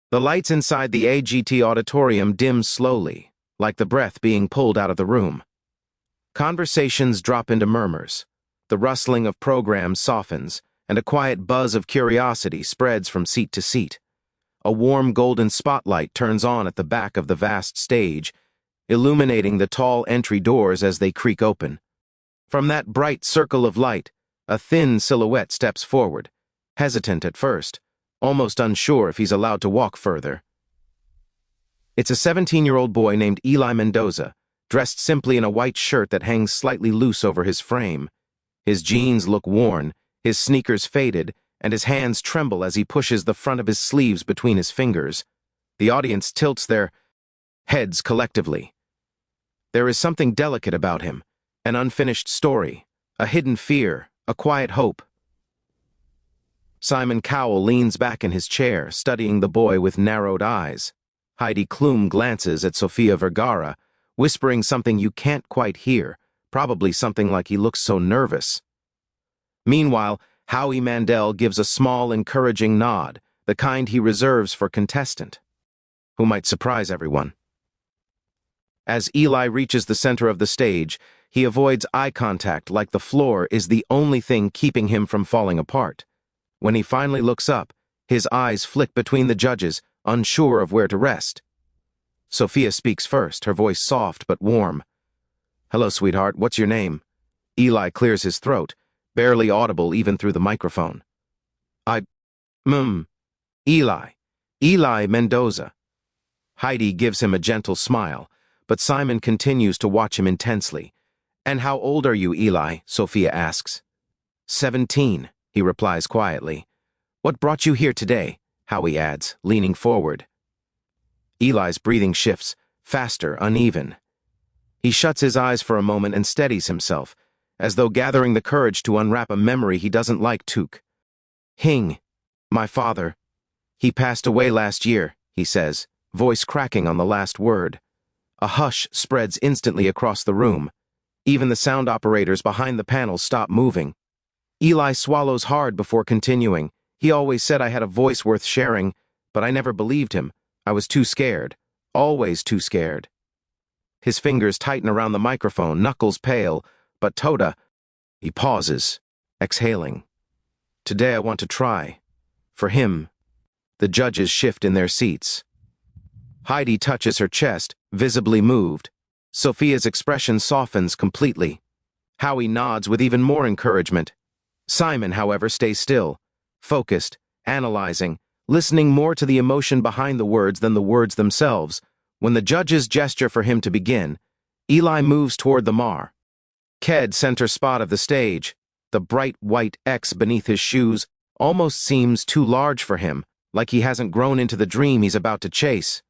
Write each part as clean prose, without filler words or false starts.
The lights inside the AGT auditorium dim slowly, like the breath being pulled out of the room. Conversations drop into murmurs. The rustling of programs softens, and a quiet buzz of curiosity spreads from seat to seat. A warm golden spotlight turns on at the back of the vast stage, illuminating the tall entry doors as they creak open. From that bright circle of light, a thin silhouette steps forward, hesitant at first, almost unsure if he's allowed to walk further. It's a 17-year-old boy named Eli Mendoza, dressed simply in a white shirt that hangs slightly loose over his frame. His jeans look worn, his sneakers faded, and his hands tremble as he pushes the front of his sleeves between his fingers. The audience tilts their heads collectively. There is something delicate about him, an unfinished story, a hidden fear, a quiet hope. Simon Cowell leans back in his chair, studying the boy with narrowed eyes. Heidi Klum glances at Sofia Vergara, whispering something you can't quite hear, probably something like he looks so nervous. Meanwhile, Howie Mandel gives a small, encouraging nod, the kind he reserves for contestant, who might surprise everyone. As Eli reaches the center of the stage, he avoids eye contact like the floor is the only thing keeping him from falling apart. When he finally looks up, his eyes flick between the judges, unsure of where to rest. Sophia speaks first, her voice soft but warm. "Hello, sweetheart, what's your name?" Eli clears his throat, barely audible even through the microphone. Eli. Eli Mendoza." Heidi gives him a gentle smile, but Simon continues to watch him intensely. "And how old are you, Eli?" Sophia asks. 17, he replies quietly. "What brought you here today?" Howie adds, leaning forward. Eli's breathing shifts, faster, uneven. He shuts his eyes for a moment and steadies himself, as though gathering the courage to unwrap a memory he doesn't like took. "Hing, my father. He passed away last year," he says, voice cracking on the last word. A hush spreads instantly across the room. Even the sound operators behind the panel stop moving. Eli swallows hard before continuing. "He always said I had a voice worth sharing, but I never believed him. I was too scared. Always too scared." His fingers tighten around the microphone, knuckles pale, but Toda. He pauses, exhaling. "Today I want to try. For him." The judges shift in their seats. Heidi touches her chest, visibly moved. Sophia's expression softens completely. Howie nods with even more encouragement. Simon, however, stays still, focused, analyzing, listening more to the emotion behind the words than the words themselves. When the judges gesture for him to begin, Eli moves toward the center spot of the stage. The bright white X beneath his shoes almost seems too large for him, like he hasn't grown into the dream he's about to chase.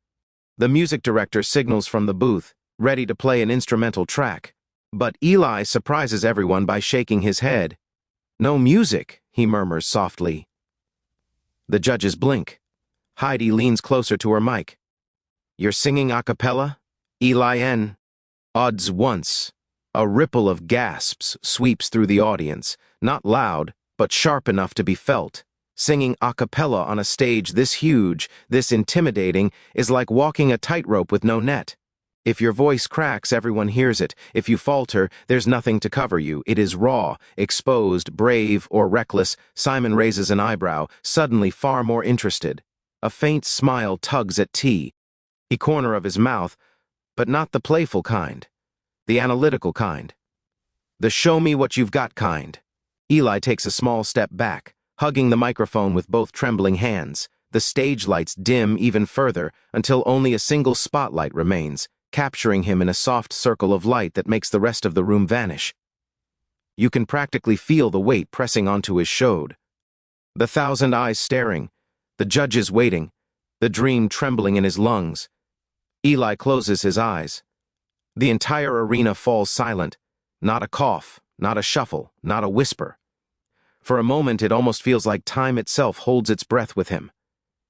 The music director signals from the booth, ready to play an instrumental track. But Eli surprises everyone by shaking his head. "No music," he murmurs softly. The judges blink. Heidi leans closer to her mic. "You're singing a cappella?" Eli N. Odds once. A ripple of gasps sweeps through the audience, not loud, but sharp enough to be felt. Singing a cappella on a stage this huge, this intimidating, is like walking a tightrope with no net. If your voice cracks, everyone hears it. If you falter, there's nothing to cover you. It is raw, exposed, brave, or reckless. Simon raises an eyebrow, suddenly far more interested. A faint smile tugs at the corner of his mouth, but not the playful kind. The analytical kind. The show me what you've got kind. Eli takes a small step back, hugging the microphone with both trembling hands. The stage lights dim even further until only a single spotlight remains, capturing him in a soft circle of light that makes the rest of the room vanish. You can practically feel the weight pressing onto his shoulder. The thousand eyes staring, the judges waiting, the dream trembling in his lungs. Eli closes his eyes. The entire arena falls silent. Not a cough, not a shuffle, not a whisper. For a moment, it almost feels like time itself holds its breath with him.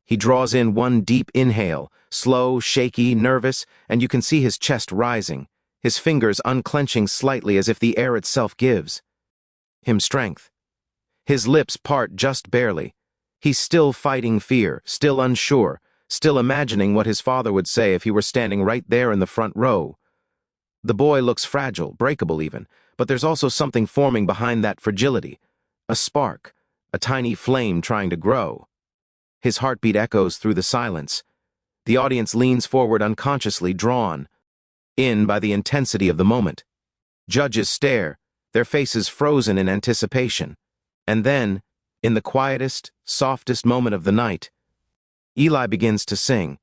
He draws in one deep inhale, slow, shaky, nervous, and you can see his chest rising, his fingers unclenching slightly as if the air itself gives him strength. His lips part just barely. He's still fighting fear, still unsure, still imagining what his father would say if he were standing right there in the front row. The boy looks fragile, breakable even, but there's also something forming behind that fragility. A spark, a tiny flame trying to grow. His heartbeat echoes through the silence. The audience leans forward unconsciously, drawn in by the intensity of the moment. Judges stare, their faces frozen in anticipation. And then, in the quietest, softest moment of the night, Eli begins to sing.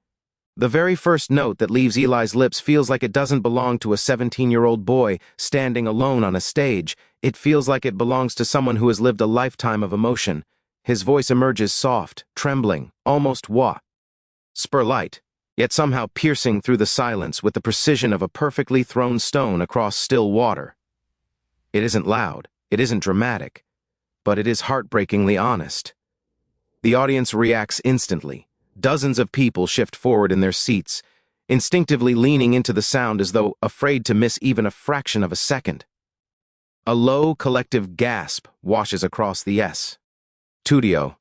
The very first note that leaves Eli's lips feels like it doesn't belong to a 17-year-old boy standing alone on a stage. It feels like it belongs to someone who has lived a lifetime of emotion. His voice emerges soft, trembling, almost spur-light, yet somehow piercing through the silence with the precision of a perfectly thrown stone across still water. It isn't loud, it isn't dramatic, but it is heartbreakingly honest. The audience reacts instantly. Dozens of people shift forward in their seats, instinctively leaning into the sound as though afraid to miss even a fraction of a second. A low, collective gasp washes across the studio.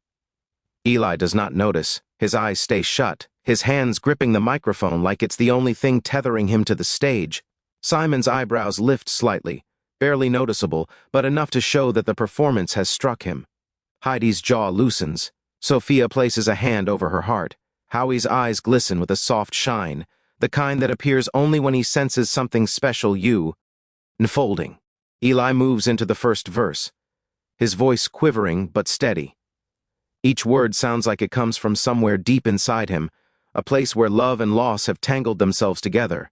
Eli does not notice. His eyes stay shut, his hands gripping the microphone like it's the only thing tethering him to the stage. Simon's eyebrows lift slightly, barely noticeable, but enough to show that the performance has struck him. Heidi's jaw loosens. Sophia places a hand over her heart. Howie's eyes glisten with a soft shine, the kind that appears only when he senses something special unfolding. Eli moves into the first verse, his voice quivering but steady. Each word sounds like it comes from somewhere deep inside him, a place where love and loss have tangled themselves together.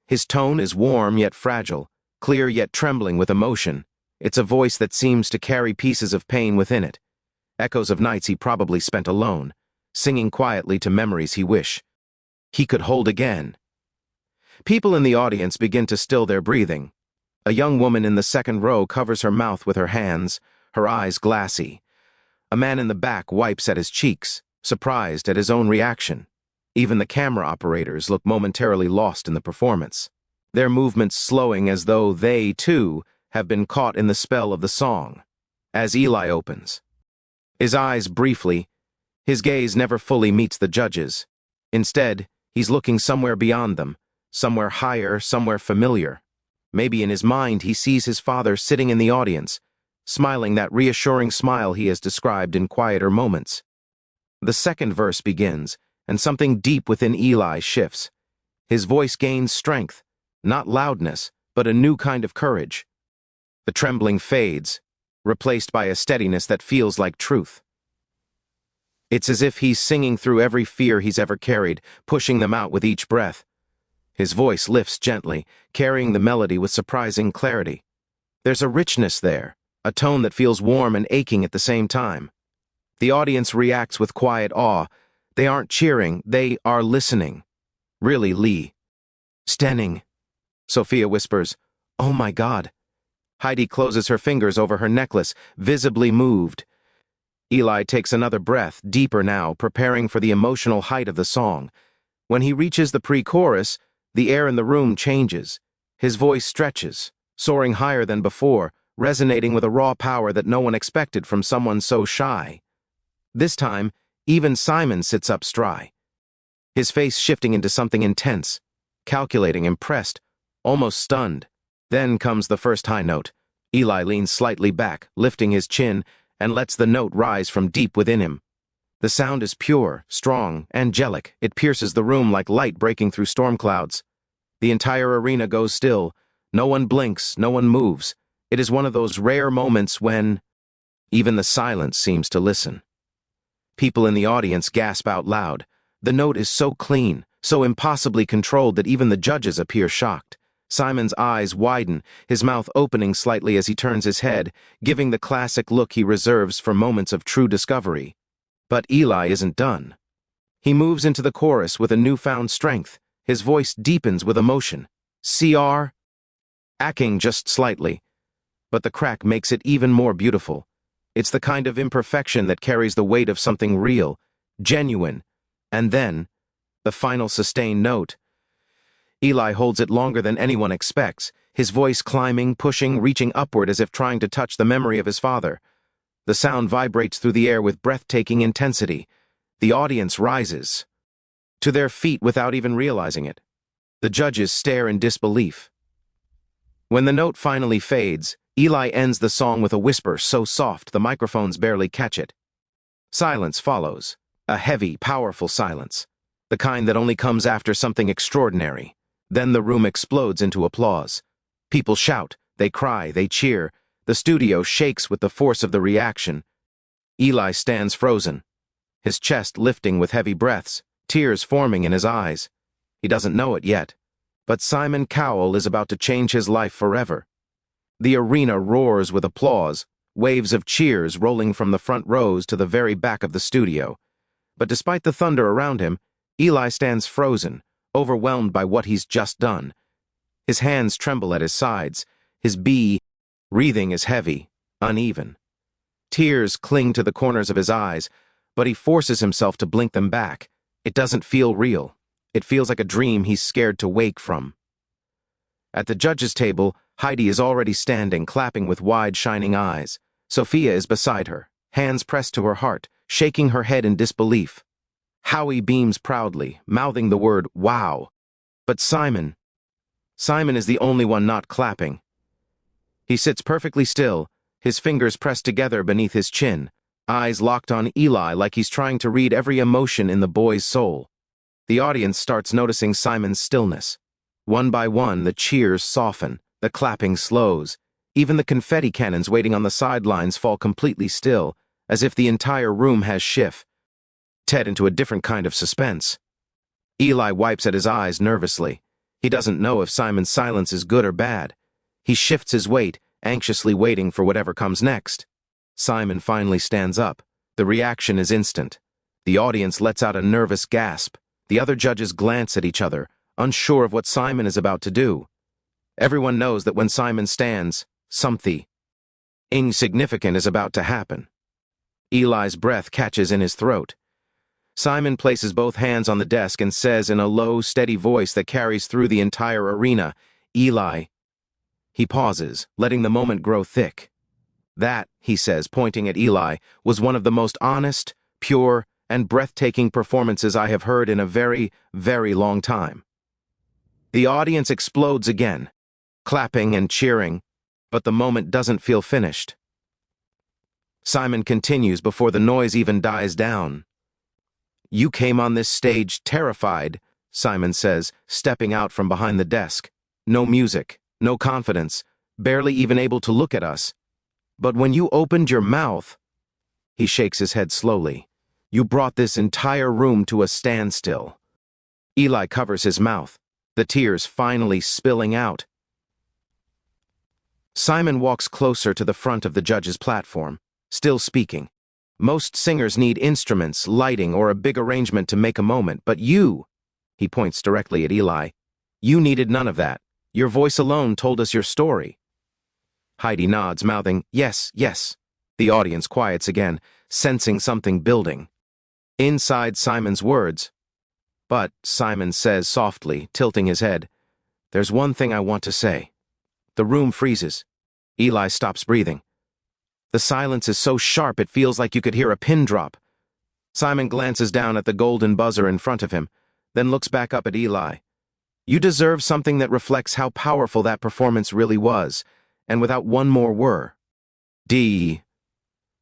His tone is warm yet fragile, clear yet trembling with emotion. It's a voice that seems to carry pieces of pain within it. Echoes of nights he probably spent alone, singing quietly to memories he wish he could hold again. People in the audience begin to still their breathing. A young woman in the second row covers her mouth with her hands, her eyes glassy. A man in the back wipes at his cheeks, surprised at his own reaction. Even the camera operators look momentarily lost in the performance, their movements slowing as though they, too, have been caught in the spell of the song. As Eli opens his eyes briefly, his gaze never fully meets the judges. Instead, he's looking somewhere beyond them, somewhere higher, somewhere familiar. Maybe in his mind he sees his father sitting in the audience, smiling that reassuring smile he has described in quieter moments. The second verse begins, and something deep within Eli shifts. His voice gains strength, not loudness, but a new kind of courage. The trembling fades, replaced by a steadiness that feels like truth. It's as if he's singing through every fear he's ever carried, pushing them out with each breath. His voice lifts gently, carrying the melody with surprising clarity. There's a richness there, a tone that feels warm and aching at the same time. The audience reacts with quiet awe. They aren't cheering, they are listening. Really, Lee. Stenning. Sophia whispers, "Oh my God." Heidi closes her fingers over her necklace, visibly moved. Eli takes another breath, deeper now, preparing for the emotional height of the song. When he reaches the pre-chorus, the air in the room changes. His voice stretches, soaring higher than before, resonating with a raw power that no one expected from someone so shy. This time, even Simon sits up straight, his face shifting into something intense, calculating, impressed, almost stunned. Then comes the first high note. Eli leans slightly back, lifting his chin, and lets the note rise from deep within him. The sound is pure, strong, angelic. It pierces the room like light breaking through storm clouds. The entire arena goes still. No one blinks, no one moves. It is one of those rare moments when even the silence seems to listen. People in the audience gasp out loud. The note is so clean, so impossibly controlled that even the judges appear shocked. Simon's eyes widen, his mouth opening slightly as he turns his head, giving the classic look he reserves for moments of true discovery. But Eli isn't done. He moves into the chorus with a newfound strength. His voice deepens with emotion. CR? Acting just slightly. But the crack makes it even more beautiful. It's the kind of imperfection that carries the weight of something real, genuine. And then, the final sustained note. Eli holds it longer than anyone expects, his voice climbing, pushing, reaching upward as if trying to touch the memory of his father. The sound vibrates through the air with breathtaking intensity. The audience rises, to their feet without even realizing it. The judges stare in disbelief. When the note finally fades, Eli ends the song with a whisper so soft the microphones barely catch it. Silence follows, a heavy, powerful silence, the kind that only comes after something extraordinary. Then the room explodes into applause. People shout, they cry, they cheer. The studio shakes with the force of the reaction. Eli stands frozen, his chest lifting with heavy breaths, tears forming in his eyes. He doesn't know it yet, but Simon Cowell is about to change his life forever. The arena roars with applause, waves of cheers rolling from the front rows to the very back of the studio. But despite the thunder around him, Eli stands frozen, overwhelmed by what he's just done. His hands tremble at his sides, his breathing is heavy, uneven. Tears cling to the corners of his eyes, but he forces himself to blink them back. It doesn't feel real. It feels like a dream he's scared to wake from. At the judges' table, Heidi is already standing, clapping with wide, shining eyes. Sophia is beside her, hands pressed to her heart, shaking her head in disbelief. Howie beams proudly, mouthing the word, "Wow." But Simon is the only one not clapping. He sits perfectly still, his fingers pressed together beneath his chin, eyes locked on Eli like he's trying to read every emotion in the boy's soul. The audience starts noticing Simon's stillness. One by one, the cheers soften, the clapping slows. Even the confetti cannons waiting on the sidelines fall completely still, as if the entire room has shifted into a different kind of suspense. Eli wipes at his eyes nervously. He doesn't know if Simon's silence is good or bad. He shifts his weight, anxiously waiting for whatever comes next. Simon finally stands up. The reaction is instant. The audience lets out a nervous gasp. The other judges glance at each other, unsure of what Simon is about to do. Everyone knows that when Simon stands, something insignificant is about to happen. Eli's breath catches in his throat. Simon places both hands on the desk and says in a low, steady voice that carries through the entire arena, "Eli." He pauses, letting the moment grow thick. That, he says, pointing at Eli, was one of the most honest, pure, and breathtaking performances I have heard in a very, very long time. The audience explodes again, clapping and cheering, but the moment doesn't feel finished. Simon continues before the noise even dies down. "You came on this stage terrified," Simon says, stepping out from behind the desk. "No music, no confidence, barely even able to look at us. But when you opened your mouth," he shakes his head slowly, "you brought this entire room to a standstill." Eli covers his mouth, the tears finally spilling out. Simon walks closer to the front of the judge's platform, still speaking. Most singers need instruments, lighting, or a big arrangement to make a moment, but you, he points directly at Eli, you needed none of that. Your voice alone told us your story. Heidi nods, mouthing, "Yes, yes." The audience quiets again, sensing something building. Inside Simon's words, "But," Simon says softly, tilting his head, "there's one thing I want to say." The room freezes. Eli stops breathing. The silence is so sharp it feels like you could hear a pin drop. Simon glances down at the golden buzzer in front of him, then looks back up at Eli. "You deserve something that reflects how powerful that performance really was, and without one more word."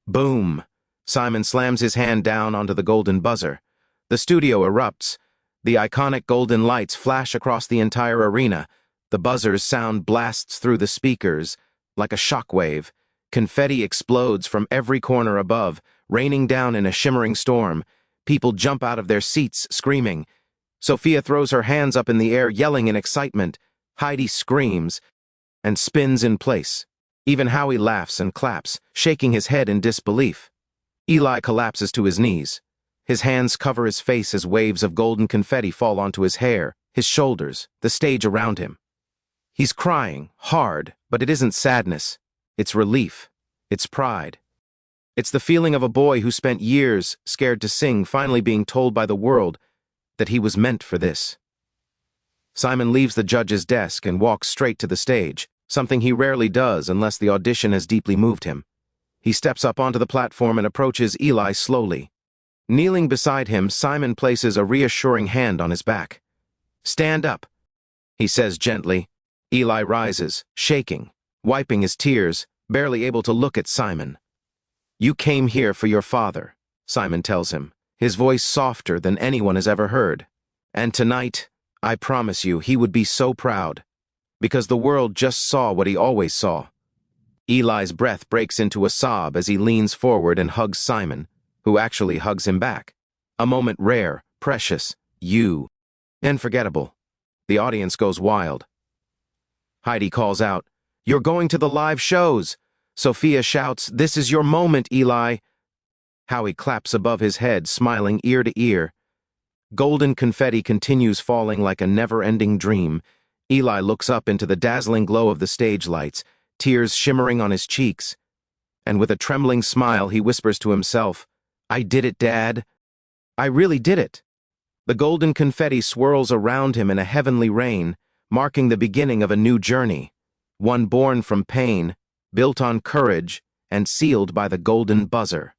Boom. Simon slams his hand down onto the golden buzzer. The studio erupts. The iconic golden lights flash across the entire arena. The buzzer's sound blasts through the speakers like a shockwave. Confetti explodes from every corner above, raining down in a shimmering storm. People jump out of their seats, screaming. Sophia throws her hands up in the air, yelling in excitement. Heidi screams and spins in place. Even Howie laughs and claps, shaking his head in disbelief. Eli collapses to his knees. His hands cover his face as waves of golden confetti fall onto his hair, his shoulders, the stage around him. He's crying, hard, but it isn't sadness. It's relief. It's pride. It's the feeling of a boy who spent years scared to sing finally being told by the world that he was meant for this. Simon leaves the judge's desk and walks straight to the stage, something he rarely does unless the audition has deeply moved him. He steps up onto the platform and approaches Eli slowly. Kneeling beside him, Simon places a reassuring hand on his back. "Stand up," he says gently. Eli rises, shaking, wiping his tears, barely able to look at Simon. "You came here for your father," Simon tells him, his voice softer than anyone has ever heard. "And tonight, I promise you, he would be so proud, because the world just saw what he always saw." Eli's breath breaks into a sob as he leans forward and hugs Simon, who actually hugs him back. A moment rare, precious, unforgettable. The audience goes wild. Heidi calls out, "You're going to the live shows!" Sophia shouts, "This is your moment, Eli!" Howie claps above his head, smiling ear to ear. Golden confetti continues falling like a never-ending dream. Eli looks up into the dazzling glow of the stage lights, tears shimmering on his cheeks. And with a trembling smile, he whispers to himself, "I did it, Dad. I really did it." The golden confetti swirls around him in a heavenly rain, marking the beginning of a new journey, one born from pain, built on courage, and sealed by the golden buzzer.